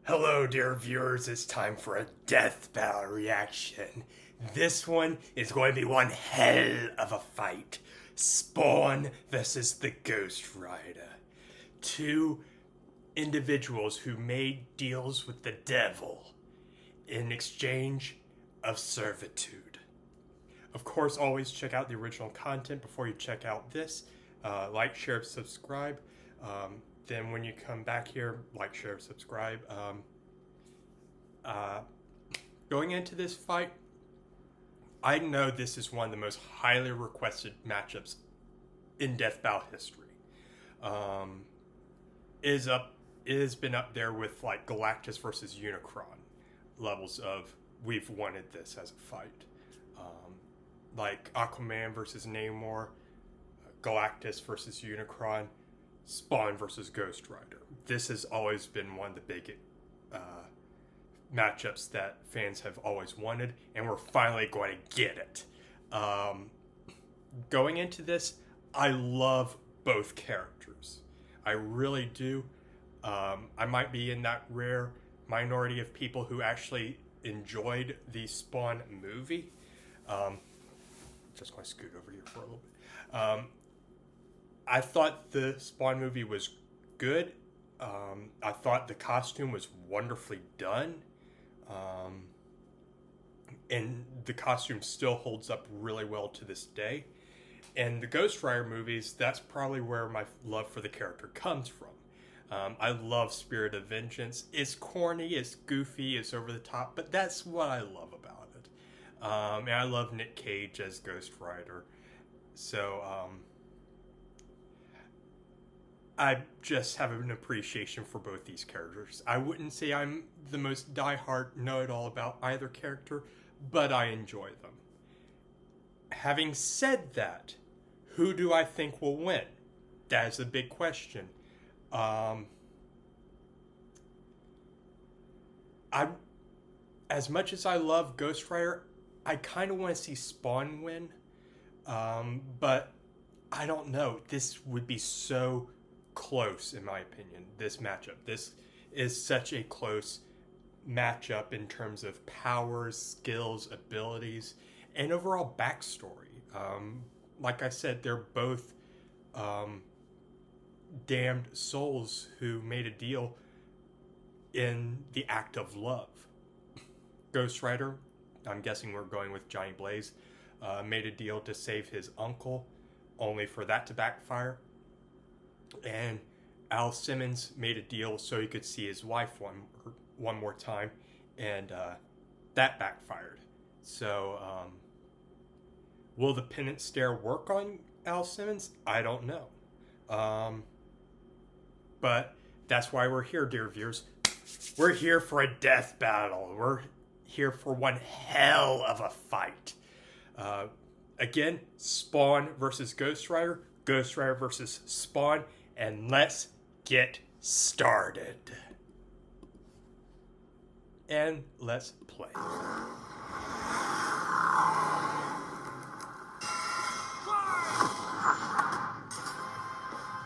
Hello, dear viewers. It's time for a death battle reaction. This one is going to be one hell of a fight. Spawn versus the Ghost Rider. Two individuals who made deals with the devil in exchange of servitude. Of course, always check out the original content before you check out this. Like, share, subscribe. Then when you come back here, like, share, subscribe. Going into this fight, I know this is one of the most highly requested matchups in Death Battle history. It has been up there with like Galactus versus Unicron levels of we've wanted this as a fight. Like Aquaman versus Namor, Galactus versus Unicron, Spawn versus Ghost Rider. This has always been one of the big matchups that fans have always wanted, and we're finally going to get it. Going into this, I love both characters. I really do. I might be in that rare minority of people who actually enjoyed the Spawn movie. Just going to scoot over here for a little bit. I thought the Spawn movie was good. I thought the costume was wonderfully done. And the costume still holds up really well to this day. And the Ghost Rider movies, that's probably where my love for the character comes from. I love Spirit of Vengeance. It's corny, it's goofy, it's over the top, but that's what I love about it. And I love Nick Cage as Ghost Rider. So, I just have an appreciation for both these characters. I wouldn't say I'm the most diehard know-it-all about either character, but I enjoy them. Having said that, who do I think will win? That is a big question. As much as I love Ghost Rider, I kind of want to see Spawn win. But I don't know. This would be so close, in my opinion, this matchup. This is such a close matchup in terms of powers, skills, abilities, and overall backstory. Like I said, they're both damned souls who made a deal in the act of love. Ghost Rider, I'm guessing we're going with Johnny Blaze, made a deal to save his uncle, only for that to backfire. And Al Simmons made a deal so he could see his wife one more time, and that backfired. So, will the penance stare work on Al Simmons? I don't know. But that's why we're here, dear viewers. We're here for a death battle. We're here for one hell of a fight. Again, Spawn versus Ghost Rider versus Spawn, and let's get started. And let's play.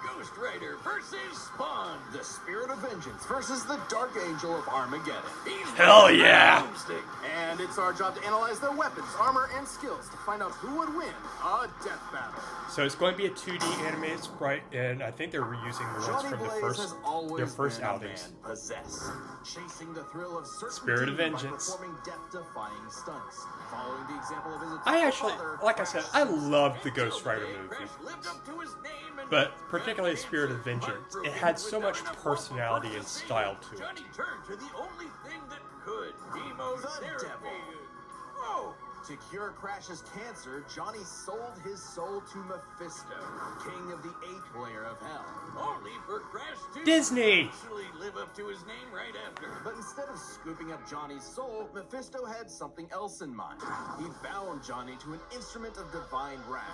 Ghost Rider versus Spawn, the Spirit of Vengeance versus the Dark Angel of Armageddon. Hell yeah! And it's our job to analyze their weapons, armor, and skills to find out who would win a death battle. So it's going to be a 2D animated sprite, and I think they're reusing the ones from their first outings. Chasing the thrill of Spirit of Vengeance. Performing death-defying stunts. Following the example of his I actually, like I said, I love the Ghost Rider movie. But particularly Spirit of Vengeance, it had so much personality and style to it. Johnny turned to the only thing that could, chemotherapy. Whoa! To cure Crash's cancer, Johnny sold his soul to Mephisto, king of the 8th layer of hell. Only for Crash to Disney! actually live up to his name right after. But instead of scooping up Johnny's soul, Mephisto had something else in mind. He bound Johnny to an instrument of divine wrath,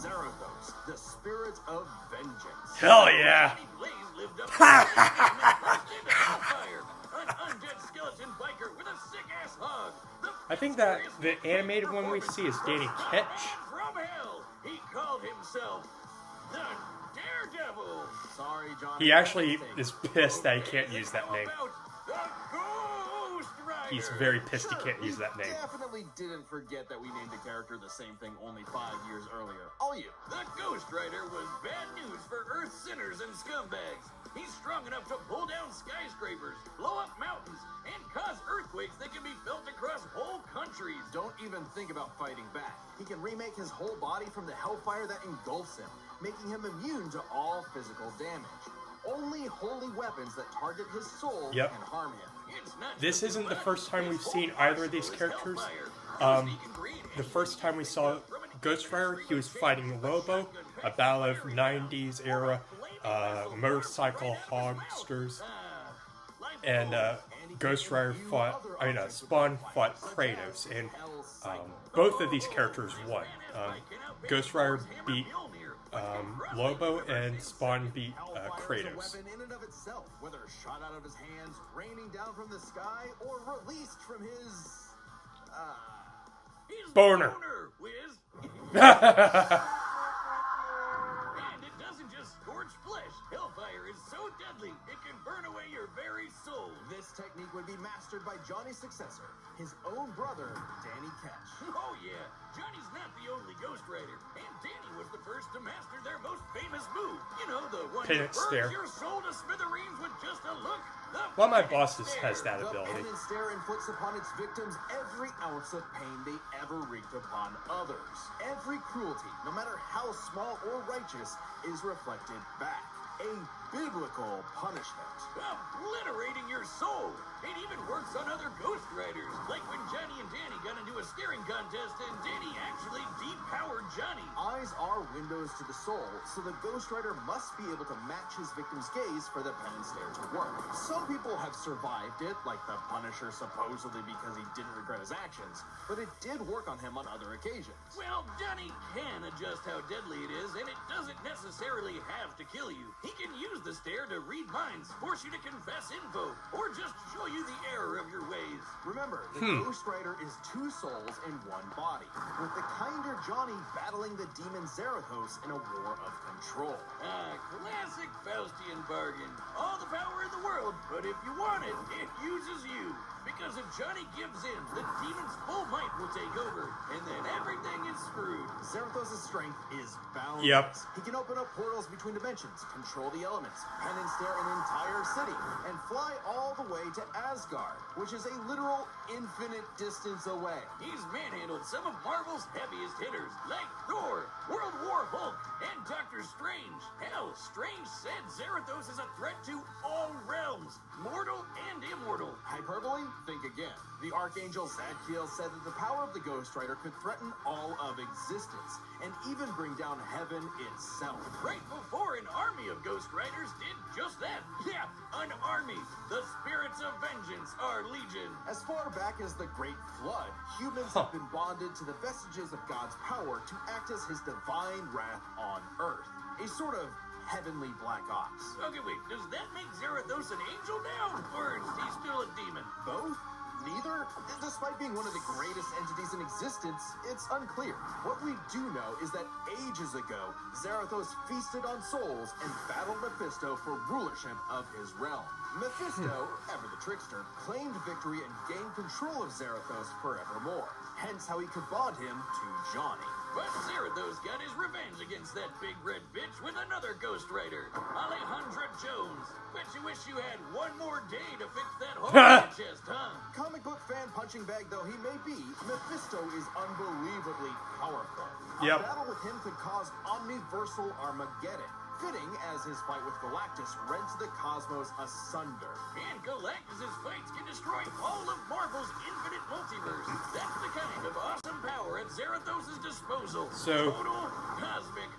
Zarathos, the spirit of vengeance. Hell yeah! Johnny Blaze lived up to his fire. An undead skeleton biker with a sick-ass hug. I think that the animated one we see is Danny Ketch. From hell, he called himself the Daredevil. Sorry, Johnny. He actually is pissed that he can't use that name. The Ghost Rider! He's very pissed he can't use that name. Definitely didn't forget that we named a character the same thing only 5 years earlier. All you. The Ghost Rider was bad news for Earth sinners and scumbags. He's strong enough to pull down skyscrapers, blow up mountains, and cause earthquakes that can be felt across whole countries. Don't even think about fighting back. He can remake his whole body from the hellfire that engulfs him, making him immune to all physical damage. Only holy weapons that target his soul Yep. can harm him. This isn't the first time we've seen either of these characters. The first time we saw Ghost Rider, he was fighting Lobo, a battle of 90s era motorcycle hogsters, and Ghost Rider fought, Spawn fought Kratos, and both of these characters won. Ghost Rider beat Lobo, and Spawn beat Kratos. Weapon in and of itself, whether shot out of his hands, raining down from the sky, or released from his Boner. Wiz. And it doesn't just scorch flesh. Hellfire is so deadly, it can burn away your very soul. This technique would be mastered by Johnny's successor, his own brother, Danny Ketch. Oh yeah, Johnny's not the only Ghost Rider, and Danny was the first to master their most famous move. You know, the one Penance that stare. burns your soul to smithereens with just a look. One of my bosses has that The ability. penance stare inflicts upon its victims every ounce of pain they ever wreaked upon others. Every cruelty, no matter how small or righteous, is reflected back. A biblical punishment. Obliterating your soul. It even works on other Ghost Riders. Like when Johnny and Danny got into a staring contest and Danny actually depowered Johnny. Eyes are windows to the soul, so the Ghost Rider must be able to match his victim's gaze for the penance stare to work. Some people have survived it, like the Punisher supposedly because he didn't regret his actions, but it did work on him on other occasions. Well, Johnny can adjust how deadly it is, and it doesn't necessarily have to kill you. He can use the stare to read minds, force you to confess info, or just show you the error of your ways. Remember, the Ghost Rider is 2 souls in 1 body, with the kinder Johnny battling the demon Zarathos in a war of control. Classic Faustian bargain. All the power in the world, but if you want it, it uses you. Because if Johnny gives in, the demon's full might will take over, and then everything is screwed. Zarathos' strength is boundless. Yep. He can open up portals between dimensions, control the elements, penance stare an entire city, and fly all the way to Asgard, which is a literal infinite distance away. He's manhandled some of Marvel's heaviest hitters, like Thor, World War Hulk, and Doctor Strange. Hell, Strange said Zarathos is a threat to all realms, mortal and immortal. Hyperbole? Think again. The Archangel Zadkiel said that the power of the Ghost Rider could threaten all of existence, and even bring down heaven itself. Right before an army of Ghost Riders did just that. Yeah, an army. The spirits of vengeance are legion. As far back as the Great Flood, humans have been bonded to the vestiges of God's power to act as his divine wrath on Earth. A sort of heavenly black ops. Okay, wait, does that make Zarathos an angel now? Or is he still a demon? Both? Neither? Despite being one of the greatest entities in existence, it's unclear. What we do know is that ages ago, Zarathos feasted on souls and battled Mephisto for rulership of his realm. Mephisto, ever the trickster, claimed victory and gained control of Zarathos forevermore. Hence how he could bond him to Johnny. But Zarathos got his revenge against that big red bitch with another Ghost Rider, Alejandra Jones. Bet you wish you had one more day to fix that hole in your chest, huh? Comic book fan punching bag though he may be, Mephisto is unbelievably powerful. Yep. A battle with him could cause omniversal Armageddon. Fitting as his fight with Galactus rends the cosmos asunder. And Galactus' fights can destroy all of Marvel's infinite multiverse. That's the kind of awesome power at Zarathos' disposal. So, total cosmic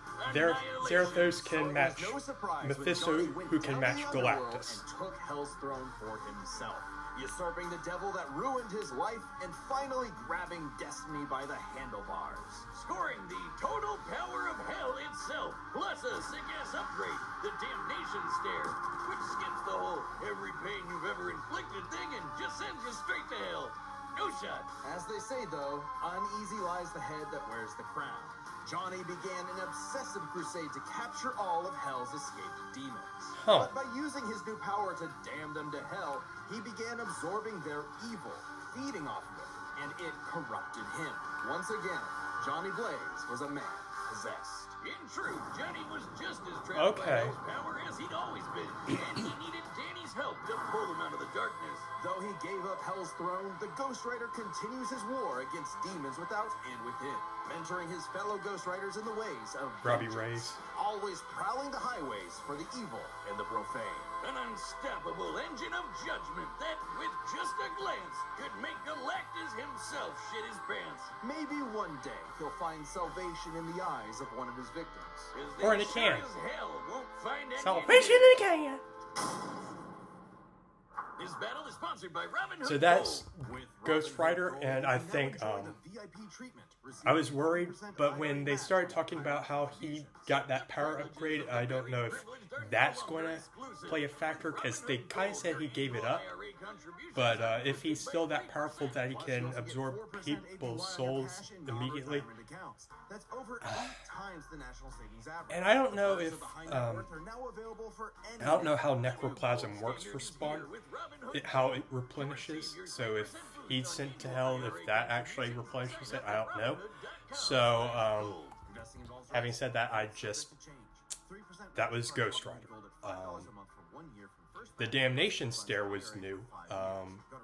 Zarathos can match no surprise when Mephisto, Johnny went who can down match the underworld Galactus. and took Hell's throne for himself, usurping the devil that ruined his life and finally grabbing destiny by the handlebars, scoring the total power of hell itself, plus a sick-ass upgrade, the damnation stare, which skips the whole every pain you've ever inflicted thing and just sends you straight to hell. No shot. As they say though, uneasy lies the head that wears the crown. Johnny began an obsessive crusade to capture all of Hell's escaped demons. Huh. But by using his new power to damn them to hell, he began absorbing their evil, feeding off of it, and it corrupted him. Once again, Johnny Blaze was a man possessed. In truth, Johnny was just as trapped Okay. by Hell's power as he'd always been, and he needed Danny's help to pull him out of the darkness. Though he gave up Hell's throne, the Ghost Rider continues his war against demons without and within, mentoring his fellow Ghost Riders in the ways of Robbie vengeance, always prowling the highways for the evil and the profane. An unstoppable engine of judgment that, with just a glance, could make Galactus himself shit his pants. Maybe one day he'll find salvation in the eyes of one of his victims. 'Cause Or in they a can. Sure as hell won't find any Salvation in a can. This battle is sponsored by Robin Hood So that's Gold. With Ghost Robin Hood Rider, Gold, and you I can now think enjoy the VIP treatment, I was receiving worried, 1% but when they IRA started match talking about how he got that power upgrade, I don't know if that's going to play a factor, because they kind of said he gave it up. But if he's still that powerful that he can absorb people's souls immediately, That's over 8 times the national savings average. and I don't know The if perks of the high net worth are now available for any I don't know how necroplasm works for Spawn, how it replenishes. So if he's sent to hell, if that actually replenishes it, I don't know. So Investing involves having said that, I risk just to change. 3% that was Ghost Rider. gold at $5 a month for 1 year from first The Damnation Stare was new,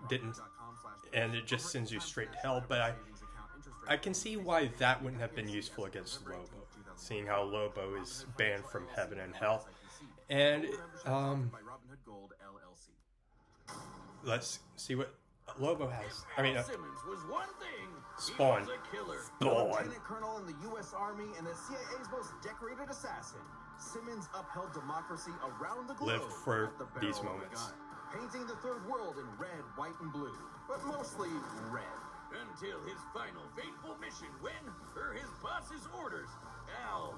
didn't, and it just sends you straight to hell. But I can see why that wouldn't have been useful against Lobo, seeing how Lobo is banned from heaven and hell. And let's see what Lobo has. I mean, Simmons was one thing. Spawn. He was a killer. Spawn. Lieutenant Colonel in the U.S. Army and the CIA's most decorated assassin, Simmons upheld democracy around the globe. Lived for at the barrel these of a moments. gun, painting the third world in red, white, and blue, but mostly red. Until his final fateful mission when, per his boss's orders, Al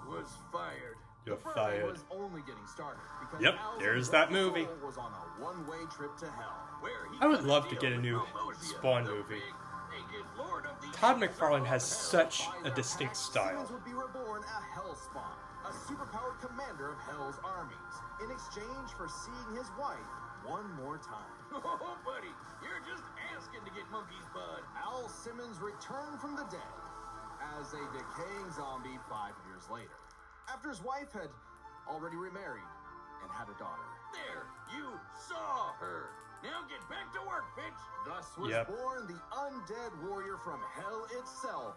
was fired. You're The burning fired. was only getting started because Yep, Al's there's immortal that movie. soul was on a one-way trip to hell. Where he I would cut love to deal get a with new Malvosia, Spawn the movie. big, naked lord of the Todd universe McFarlane has of hell. such By a that distinct pact, style. Simmons would be reborn a Hellspawn, a superpowered commander of Hell's armies, in exchange for seeing his wife one more time. Oh, buddy, you're just asking to get monkey's bud. Al Simmons returned from the dead as a decaying zombie 5 years later, after his wife had already remarried and had a daughter. There, you saw her. Now get back to work, bitch. Thus was Yep. born the undead warrior from hell itself.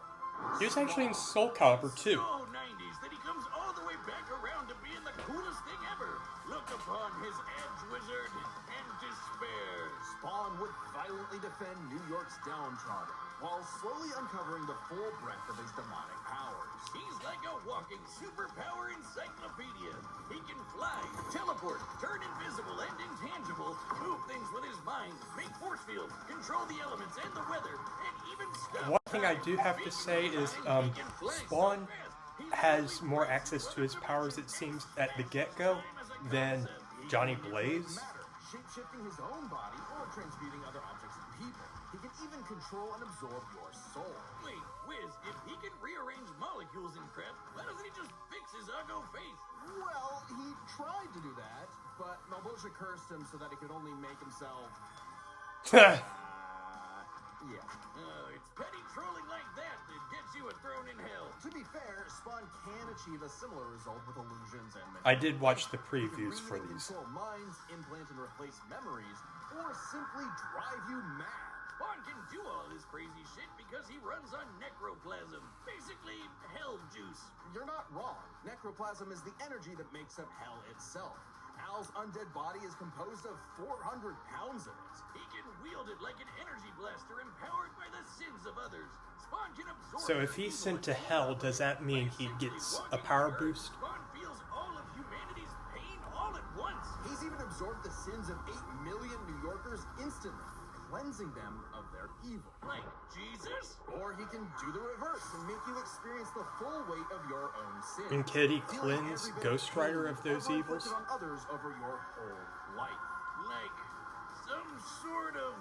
He was actually in Soul Calibur too. So 90s that he comes all the way back around to being the coolest thing ever. Look upon his edge, wizard, and despair. Spawn would violently defend New York's downtrodden, while slowly uncovering the full breadth of his demonic powers. He's like a walking superpower encyclopedia. He can fly, teleport, turn invisible and intangible, move things with his mind, make force fields, control the elements and the weather, and even stop. One thing I do have to say is Spawn has more access to his powers, it seems, at the get-go than Johnny Blaze. Shape-shifting his own body or transmuting other objects and people. He can even control and absorb your soul. Wait, Wiz, if he can rearrange molecules and crap, why doesn't he just fix his uggo face? Well, he tried to do that, but Malvosia cursed him so that he could only make himself... yeah. It's petty trolling like that that gets you a throne in hell. To be fair, Spawn can achieve a similar result with illusions and I did watch the He can previews for really these. control minds, implant and replace memories, or simply drive you mad. Spawn can do all this crazy shit because he runs on necroplasm. Basically, hell juice. You're not wrong. Necroplasm is the energy that makes up hell itself. Al's undead body is composed of 400 pounds of it. He can wield it like an energy blaster empowered by the sins of others. Spawn can absorb So if he's sent to hell, does that mean he gets a power boost? Spawn feels all of humanity's pain all at once. He's even absorbed the sins of 8 million New Yorkers instantly, cleansing them of their evil. Like Jesus? Or he can do the reverse and make you experience the full weight of your own sins. And could he feeling cleanse every bit Ghost pain Rider of those ever evils? inflicted on others over your whole life. Like some sort of...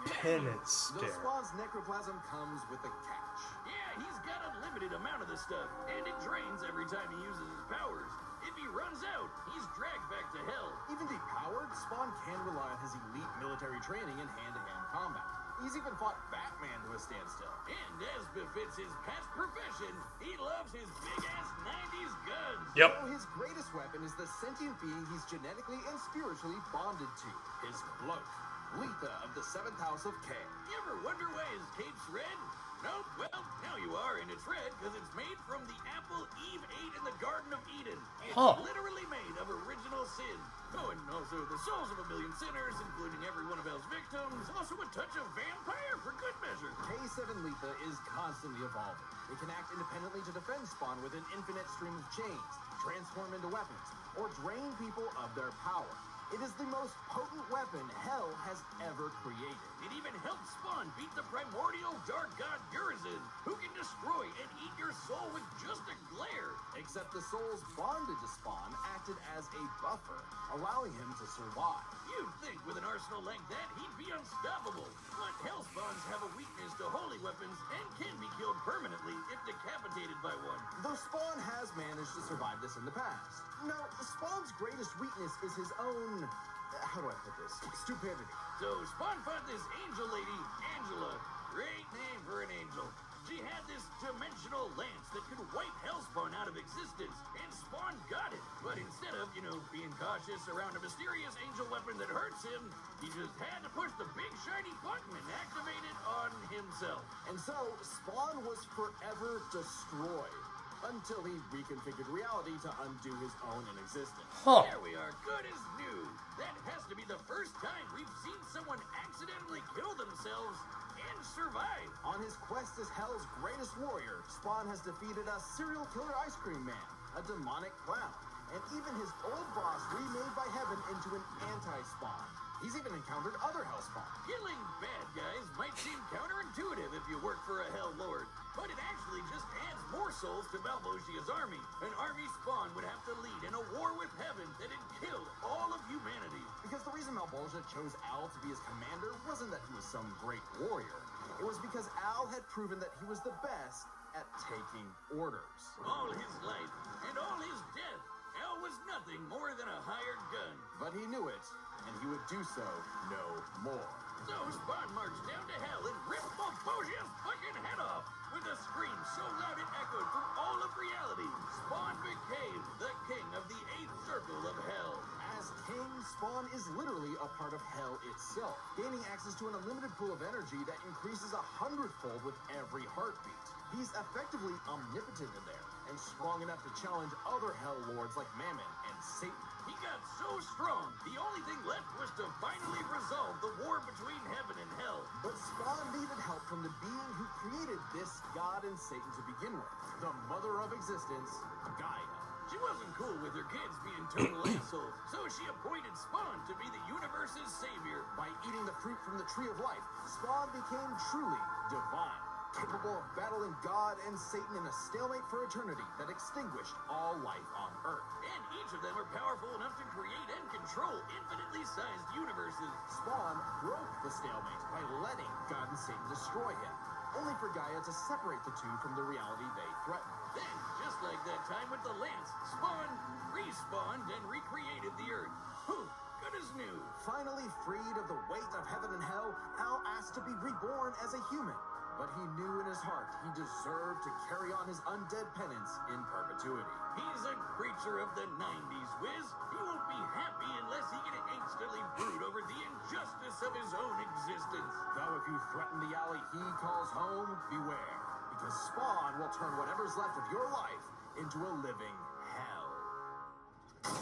Penance The stare. Spawn's necroplasm comes with a catch. Yeah, he's got unlimited amount of the stuff, and it drains every time he uses his powers. If he runs out, he's dragged back to hell. Even depowered, Spawn can rely on his elite military training in hand-to-hand combat. He's even fought Batman to a standstill. And as befits his past profession, he loves his big-ass 90s guns. Yep. So his greatest weapon is the sentient being he's genetically and spiritually bonded to, his cloak. Letha of the 7th House of K. You ever wonder why his cape's red? Nope, well, now you are, and it's red because it's made from the apple Eve ate in the Garden of Eden. It's literally made of original sin. Oh, and also the souls of a million sinners, including every one of Hell's victims. Also a touch of vampire for good measure. K7 Letha is constantly evolving. It can act independently to defend Spawn with an infinite stream of chains, transform into weapons, or drain people of their power. It is the most potent weapon Hell has ever created. It even helped Spawn beat the primordial dark god Urizen, who can destroy and eat your soul with just a glare. Except the souls bonded to Spawn acted as a buffer, allowing him to survive. You'd think with an arsenal like that, he'd be unstoppable. But Hellspawns have a weakness to holy weapons and can be killed permanently if decapitated by one. Though Spawn has managed to survive this in the past. No, Spawn's greatest weakness is his own... how do I put this? Stupidity. So Spawn fought this angel lady, Angela. Great name for an angel. She had this dimensional lance that could wipe Hellspawn out of existence, and Spawn got it. But instead of, being cautious around a mysterious angel weapon that hurts him, he just had to push the big shiny button and activate it on himself. And so, Spawn was forever destroyed. Until he reconfigured reality to undo his own inexistence. There we are, good as new. That has to be the first time we've seen someone accidentally kill themselves and survive. On his quest as Hell's greatest warrior, Spawn has defeated a serial killer ice cream man, a demonic clown, and even his old boss remade by Heaven into an anti-Spawn. He's even encountered other Hellspawn. Killing bad guys might seem counterintuitive if you work for a Hell Lord, but it actually just adds more souls to Malvosia's army. An army Spawn would have to lead in a war with Heaven that'd kill all of humanity. Because the reason Malvosia chose Al to be his commander wasn't that he was some great warrior. It was because Al had proven that he was the best at taking orders. All his life and all his death, Al was nothing more than a hired gun. But he knew it, and he would do so no more. So Spawn marched down to hell and ripped Malvosia's fucking head off. With a scream so loud it echoed through all of reality, Spawn became the king of the 8th circle of hell. As king, Spawn is literally a part of Hell itself, gaining access to an unlimited pool of energy that increases 100-fold with every heartbeat. He's effectively omnipotent in there, and strong enough to challenge other Hell Lords like Mammon and Satan. He got so strong, the only thing left was to finally resolve the war between heaven and hell. But Spawn needed help from the being who created this God and Satan to begin with, the mother of existence, Gaia. She wasn't cool with her kids being total assholes, so she appointed Spawn to be the universe's savior. By eating the fruit from the Tree of Life, Spawn became truly divine, capable of battling God and Satan in a stalemate for eternity that extinguished all life on Earth. And each of them are powerful enough to create and control infinitely sized universes. Spawn broke the stalemate by letting God and Satan destroy him, only for Gaia to separate the two from the reality they threatened. Then, just like that time with the Lance, Spawn respawned and recreated the Earth. Whew, good as new. Finally freed of the weight of heaven and hell, Al asked to be reborn as a human. But he knew in his heart he deserved to carry on his undead penance in perpetuity. He's a creature of the 90s, Wiz. He won't be happy unless he can instantly brood over the injustice of his own existence. Though if you threaten the alley he calls home, beware. Because Spawn will turn whatever's left of your life into a living hell.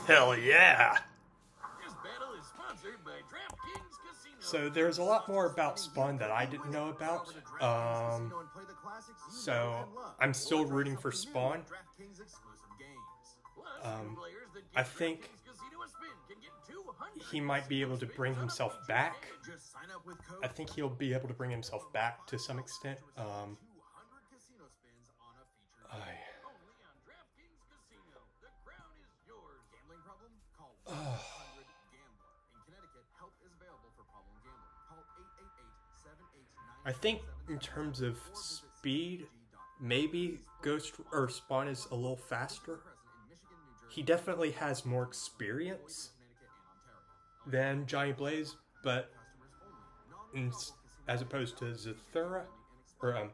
Hell yeah! This battle is sponsored by DraftKings Casino. So there's a lot more about Spawn that I didn't know about. So I'm still rooting for Spawn. I think he might be able to bring himself back. I think he'll be able to bring himself back to some extent. I think in terms of speed, maybe Ghost or Spawn is a little faster. He definitely has more experience than Johnny Blaze, but as opposed to Zathura, or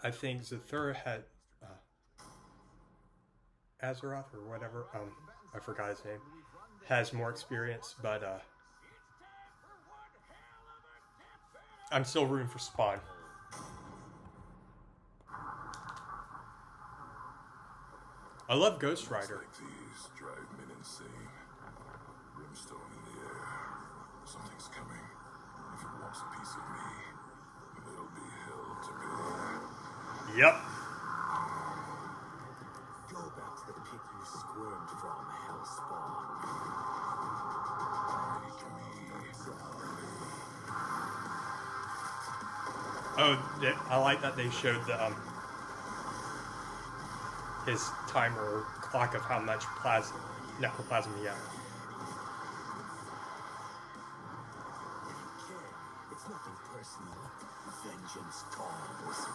I think Zathura had Azeroth or whatever. I forgot his name. Has more experience, but I'm still rooting for Spawn. I love Ghost Rider. Like these drive men insane. Brimstone in the air. Something's coming. If it wants a piece of me, it'll be hell to me. Yep. Go back to the pit you squirmed from, Hellspawn. Oh, I like that they showed the his timer or clock of how much necroplasm he had. It's nothing personal. Vengeance calls.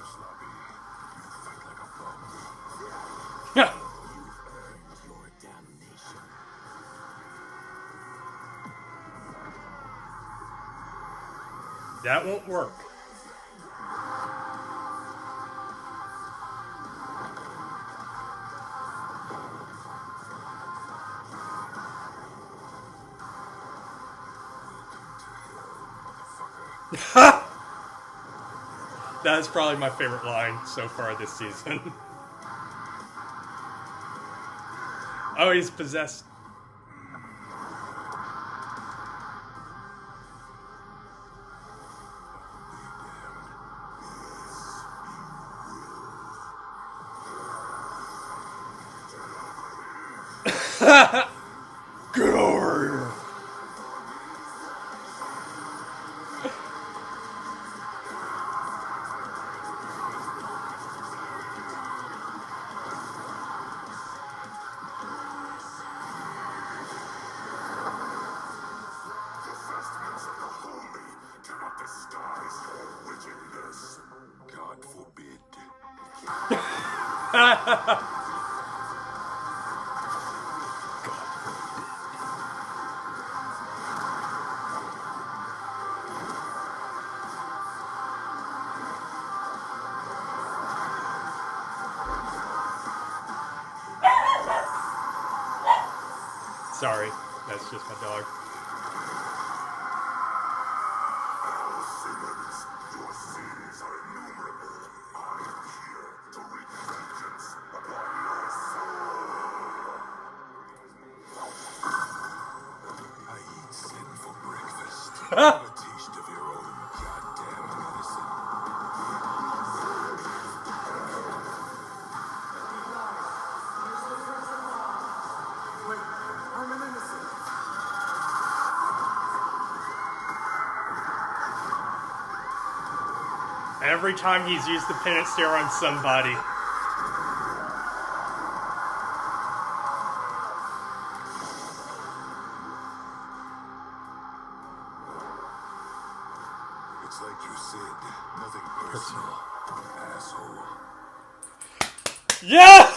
Sloppy, you fight like a bum. Yeah. You've earned your damnation. That won't work. That's probably my favorite line so far this season. Oh, he's possessed. Get over here. God forbid. Sorry, that's just my dog. Simmons, your sins are innumerable. I am here to wreak vengeance upon your soul. I eat sin for breakfast. Have a taste of your own goddamn medicine. Wait, I'm an innocent. Every time he's used the penance stare on somebody. It's like you said, nothing personal, asshole. Yeah!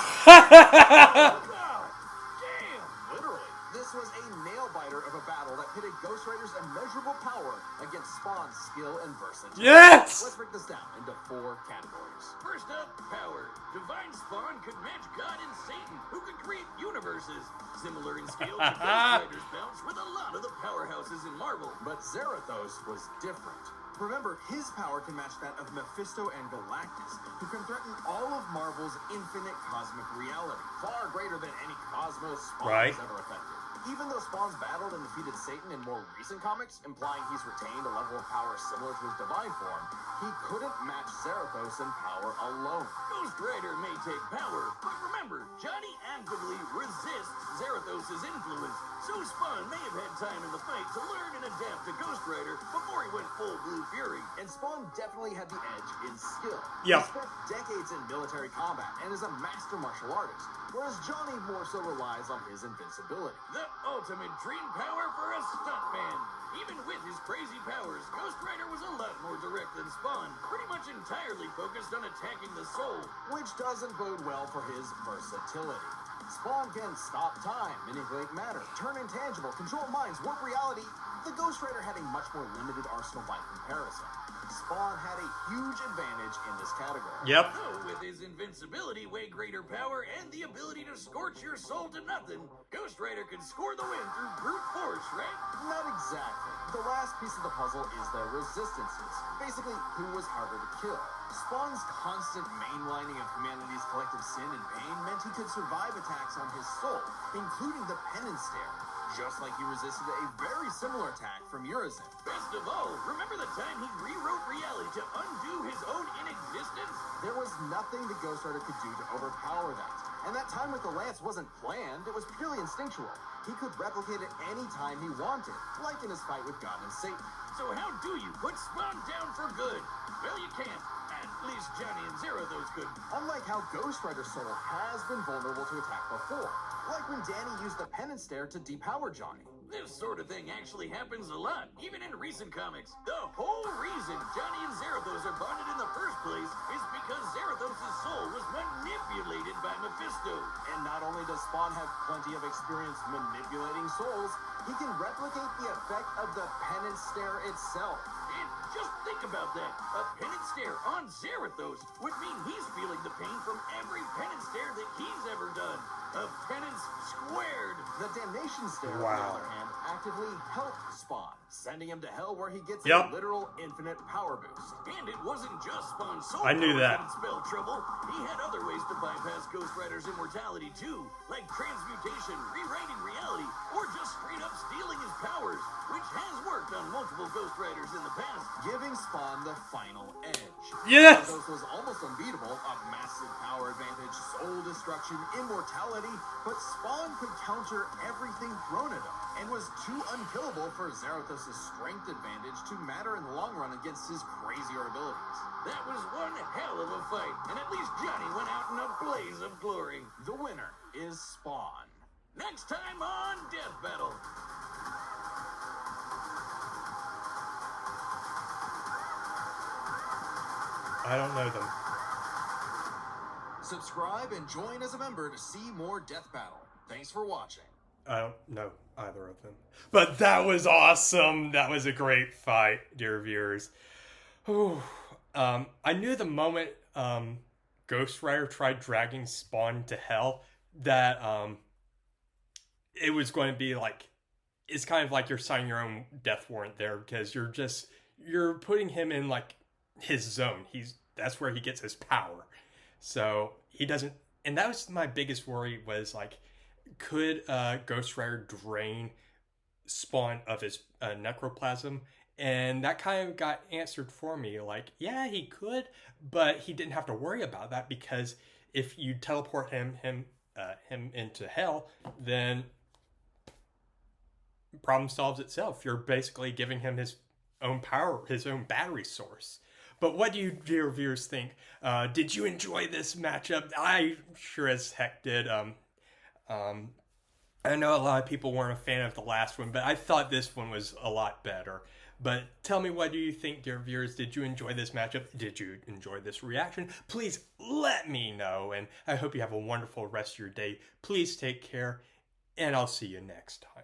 Literally. This was a nail-biter of a battle that pitted Ghost Rider's immeasurable power against Spawn's skill and versatility. Yes! Let's break this down into 4 categories. First up, power. Divine Spawn could match God and Satan, who could create universes. Similar in scale to Ghost Rider's bounce with a lot of the powerhouses in Marvel. But Zarathos was different. Remember, his power can match that of Mephisto and Galactus, who can threaten all of Marvel's infinite cosmic reality, far greater than any cosmos Spawn Right. has ever affected. Even though Spawn's battled and defeated Satan in more recent comics, implying he's retained a level of power similar to his divine form, he couldn't match Zarathos in power alone. Ghost Rider may take power, but remember, Johnny actively resists Zarathos' influence, so Spawn may have had time in the fight to learn and adapt to Ghost Rider before he went full Blue Fury. And Spawn definitely had the edge in skill. Yep. He spent decades in military combat and is a master martial artist, whereas Johnny more so relies on his invincibility. The ultimate dream power for a stuntman. Even with his crazy powers, Ghost Rider was a lot more direct than Spawn, pretty much entirely focused on attacking the soul. Which doesn't bode well for his versatility. Spawn can stop time, manipulate matter, turn intangible, control minds, warp reality. The Ghost Rider had a much more limited arsenal by comparison. Spawn had a huge advantage in this category. Yep. Though with his invincibility, way greater power, and the ability to scorch your soul to nothing, Ghost Rider could score the win through brute force, right? Not exactly. The last piece of the puzzle is their resistances. Basically, who was harder to kill. Spawn's constant mainlining of humanity's collective sin and pain meant he could survive attacks on his soul, including the penance stare, just like he resisted a very similar attack from Urizen. Best of all, remember the time he rewrote reality to undo his own inexistence? There was nothing the Ghost Rider could do to overpower that. And that time with the lance wasn't planned, it was purely instinctual. He could replicate it any time he wanted, like in his fight with God and Satan. So how do you put Spawn down for good? Well, you can't. At least Johnny and Zarathos could. Unlike how Ghost Rider's soul has been vulnerable to attack before, like when Danny used the penance stare to depower Johnny. This sort of thing actually happens a lot, even in recent comics. The whole reason Johnny and Zarathos are bonded in the first place is because Zarathos' soul was manipulated by Mephisto. And not only does Spawn have plenty of experience manipulating souls, he can replicate the effect of the penance stare itself. And just think about that. A penance stare on Zarathos would mean he's feeling the pain from every penance stare that he's ever done. A penance squared. The damnation stare, on the Wow. other hand, actively helped Spawn, sending him to hell where he gets Yep. a literal infinite power boost. And it wasn't just Spawn's soul I knew power that. would spell trouble. He had other ways to bypass Ghost Rider's immortality too, like transmutation, rewriting reality, or just straight up stealing his powers, which has worked on multiple Ghost Riders in the past. Giving Spawn the final edge. Yes! Zarathos was almost unbeatable, a massive power advantage, soul destruction, immortality, but Spawn could counter everything thrown at him, and was too unkillable for Zarathos' strength advantage to matter in the long run against his crazier abilities. That was one hell of a fight, and at least Johnny went out in a blaze of glory. The winner is Spawn. Next time on Death Battle. I don't know them. Subscribe and join as a member to see more Death Battle. Thanks for watching. I don't know either of them. But that was awesome. That was a great fight, dear viewers. Whew. I knew the moment Ghost Rider tried dragging Spawn to hell that it was going to be like, it's kind of like you're signing your own death warrant there, because you're putting him in like his zone. That's where he gets his power. So he doesn't, and that was my biggest worry, was like, could Ghost Rider drain Spawn of his necroplasm? And that kind of got answered for me. Like, yeah, he could, but he didn't have to worry about that, because if you teleport him into hell, then problem solves itself. You're basically giving him his own power, his own battery source. But what do you, dear viewers, think? Did you enjoy this matchup? I sure as heck did. I know a lot of people weren't a fan of the last one, but I thought this one was a lot better. But tell me, what do you think, dear viewers? Did you enjoy this matchup? Did you enjoy this reaction? Please let me know, and I hope you have a wonderful rest of your day. Please take care, and I'll see you next time.